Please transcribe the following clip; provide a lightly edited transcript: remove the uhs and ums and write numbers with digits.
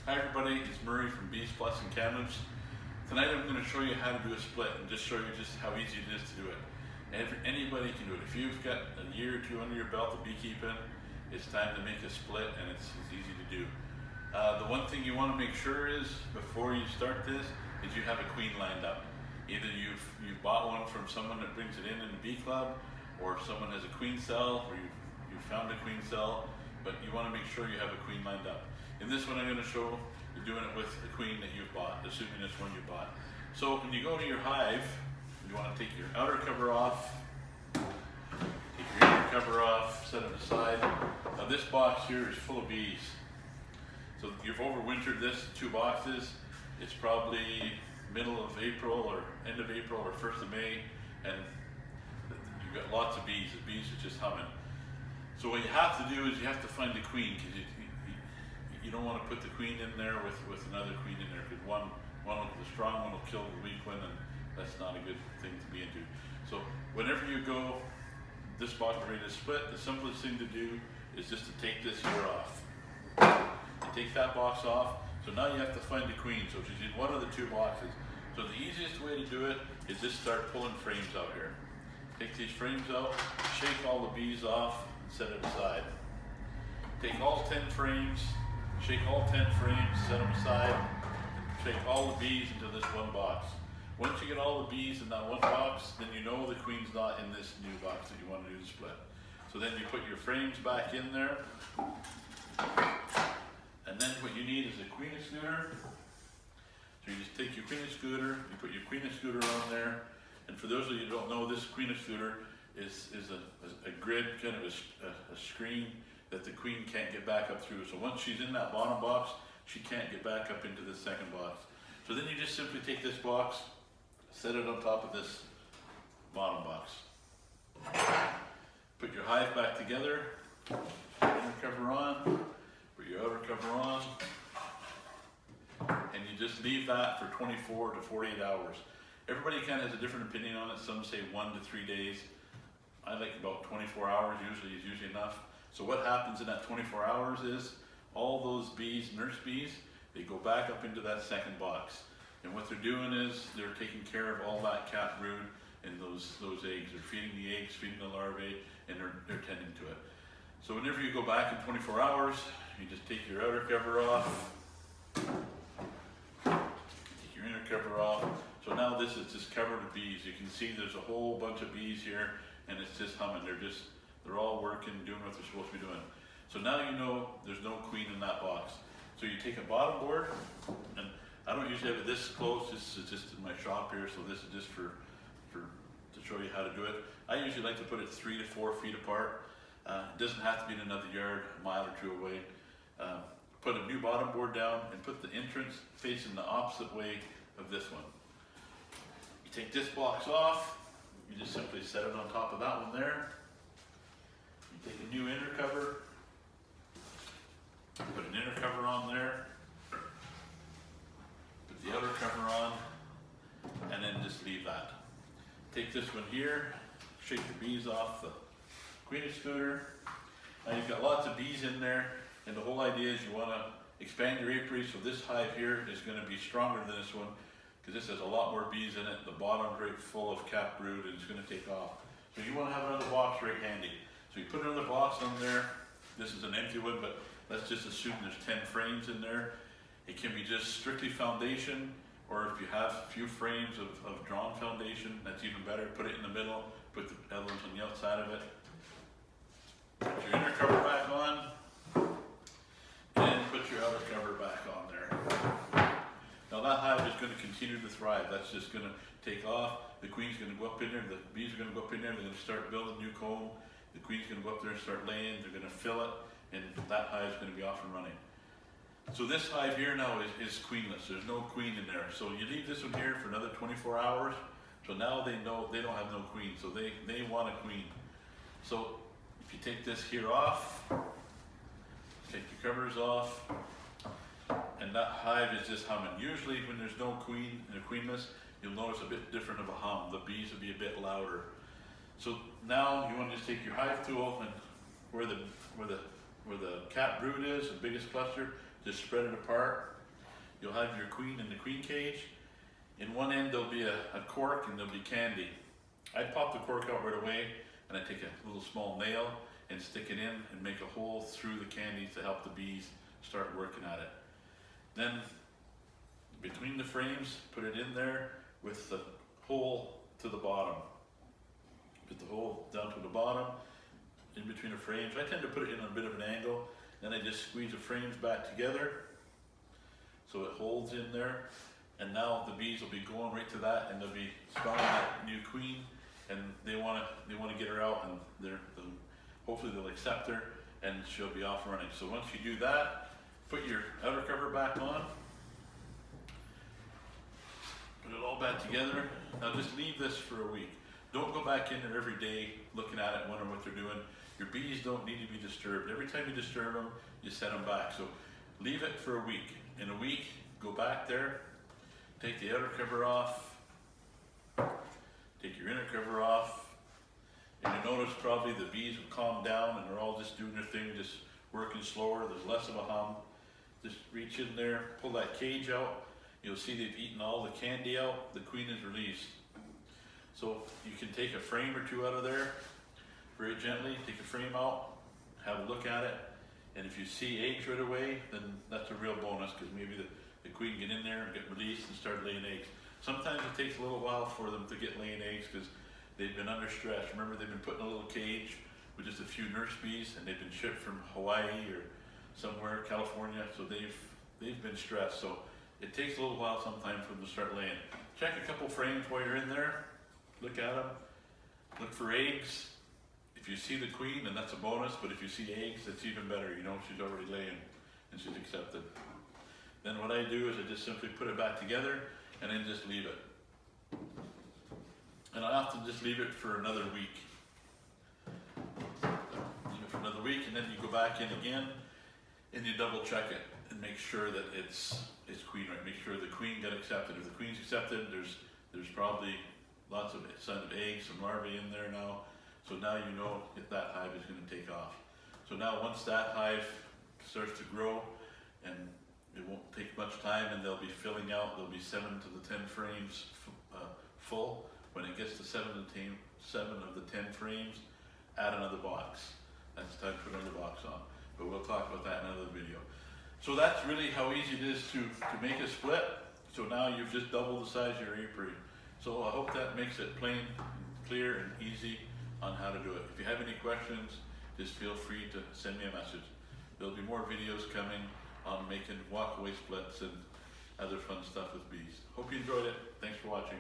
Hi everybody, it's Murray from Bees Plus and Camels. Tonight I'm going to show you how to do a split and just show you just how easy it is to do it. Anybody can do it. If you've got a year or two under your belt of beekeeping, it's time to make a split and it's easy to do. The one thing you want to make sure is, before you start this, is you have a queen lined up. Either you've bought one from someone that brings it in the bee club, or someone has a queen cell, or you found a queen cell, but you want to make sure you have a queen lined up. In this one I'm going to show you're doing it with the queen that you've bought, assuming it's one you bought. So when you go to your hive, you want to take your outer cover off, take your inner cover off, set it aside. Now this box here is full of bees. So you've overwintered this 2 boxes. It's probably middle of April or end of April or 1st of May, and you've got lots of bees. The bees are just humming. So what you have to do is you have to find the queen, because you don't want to put the queen in there with another queen in there, because the strong one will kill the weak one, and that's not a good thing to be into. So whenever you go, this box is ready to split, the simplest thing to do is just to take this here off. You take that box off, so now you have to find the queen, so she's in one of the 2 boxes. So the easiest way to do it is just start pulling frames out here. Take these frames out, shake all the bees off, and set it aside. Take all 10 frames, shake all 10 frames, set them aside, and shake all the bees into this one box. Once you get all the bees in that one box, then you know the queen's not in this new box that you want to do the split. So then you put your frames back in there, and then what you need is a queen excluder. So you just take your queen excluder, you put your queen excluder on there, and for those of you who don't know, this queen excluder is a grid, kind of a screen that the queen can't get back up through. So once she's in that bottom box, she can't get back up into the second box. So then you just simply take this box, set it on top of this bottom box. Put your hive back together, put your inner cover on, put your outer cover on, and you just leave that for 24 to 48 hours. Everybody kind of has a different opinion on it. Some say 1 to 3 days. I like about 24 hours usually is usually enough. So what happens in that 24 hours is all those bees, nurse bees, they go back up into that second box. And what they're doing is they're taking care of all that capped brood and those eggs. They're feeding the eggs, feeding the larvae, and they're tending to it. So whenever you go back in 24 hours, you just take your outer cover off, take your inner cover off. So now this is just covered with bees. You can see there's a whole bunch of bees here, and it's just humming. They're all working, doing what they're supposed to be doing. So now you know there's no queen in that box. So you take a bottom board, and I don't usually have it this close. This is just in my shop here, so this is just to show you how to do it. I usually like to put it 3 to 4 feet apart. It doesn't have to be in another yard, a mile or 2 away. Put a new bottom board down and put the entrance facing the opposite way of this one. You take this box off, you just simply set it on top of that one there. You take a new inner cover, put an inner cover on there, put the outer cover on, and then just leave that. Take this one here, shake the bees off the queen excluder. Now you've got lots of bees in there, and the whole idea is you want to expand your apiary, so this hive here is going to be stronger than this one, because this has a lot more bees in it. The bottom's right full of capped brood, and it's going to take off. So you want to have another box right handy. So you put another box on there. This is an empty one, but let's just assume there's 10 frames in there. It can be just strictly foundation, or if you have a few frames of drawn foundation, that's even better. Put it in the middle, put the other ones on the outside of it. Put your inner cover back on, and put your outer cover back on there. Now that hive is going to continue to thrive. That's just going to take off. The queen's going to go up in there, the bees are going to go up in there, they're going to start building new comb. The queen's going to go up there and start laying, they're going to fill it, and that hive's going to be off and running. So this hive here now is queenless. There's no queen in there. So you leave this one here for another 24 hours. So now they know they don't have no queen. So they want a queen. So if you take this here off, take your covers off, and that hive is just humming. Usually when there's no queen and they're queenless, you'll notice a bit different of a hum. The bees will be a bit louder. So now you want to just take your hive tool and where the cap brood is, the biggest cluster, just spread it apart you'll have your queen in the queen cage. In one end there'll be a cork and there'll be candy. I'd pop the cork out right away, and I take a little small nail and stick it in and make a hole through the candy to help the bees start working at it. Then between the frames, put it in there with the hole to the bottom. Put the hole down to the bottom, in between the frames. I tend to put it in on a bit of an angle, then I just squeeze the frames back together so it holds in there. And now the bees will be going right to that, and they'll be spawning that new queen, and they want to get her out, and hopefully they'll accept her, and she'll be off and running. So once you do that, put your outer cover back on, put it all back together. Now just leave this for a week. Don't go back in there every day looking at it, wondering what they're doing. Your bees don't need to be disturbed. Every time you disturb them, you set them back. So leave it for a week. In a week, go back there, take the outer cover off, take your inner cover off, and you notice probably the bees will calm down and they're all just doing their thing, just working slower. There's less of a hum. Just reach in there, pull that cage out. You'll see they've eaten all the candy out. The queen is released. So you can take a frame or two out of there very gently. Take a frame out, have a look at it, and if you see eggs right away, then that's a real bonus, because maybe the queen get in there and get released and start laying eggs. Sometimes it takes a little while for them to get laying eggs because they've been under stress. Remember, they've been put in a little cage with just a few nurse bees, and they've been shipped from Hawaii or somewhere, California, so they've been stressed. So it takes a little while sometimes for them to start laying. Check a couple frames while you're in there. Look at them. Look for eggs. If you see the queen, then that's a bonus, but if you see eggs, that's even better. You know she's already laying and she's accepted. Then what I do is I just simply put it back together and then just leave it. And I often just leave it for another week. Leave it for another week, and then you go back in again and you double check it and make sure that it's queen right. Make sure the queen got accepted. If the queen's accepted, there's probably lots of signs of eggs, some larvae in there now. So now you know if that hive is going to take off. So now once that hive starts to grow, and it won't take much time, and they'll be filling out, there'll be 7 to the 10 frames full. When it gets to 7 of the 10 frames, add another box. That's time to put another box on. But we'll talk about that in another video. So that's really how easy it is to make a split. So now you've just doubled the size of your apiary. So I hope that makes it plain, clear, and easy on how to do it. If you have any questions, just feel free to send me a message. There'll be more videos coming on making walkaway splits and other fun stuff with bees. Hope you enjoyed it. Thanks for watching.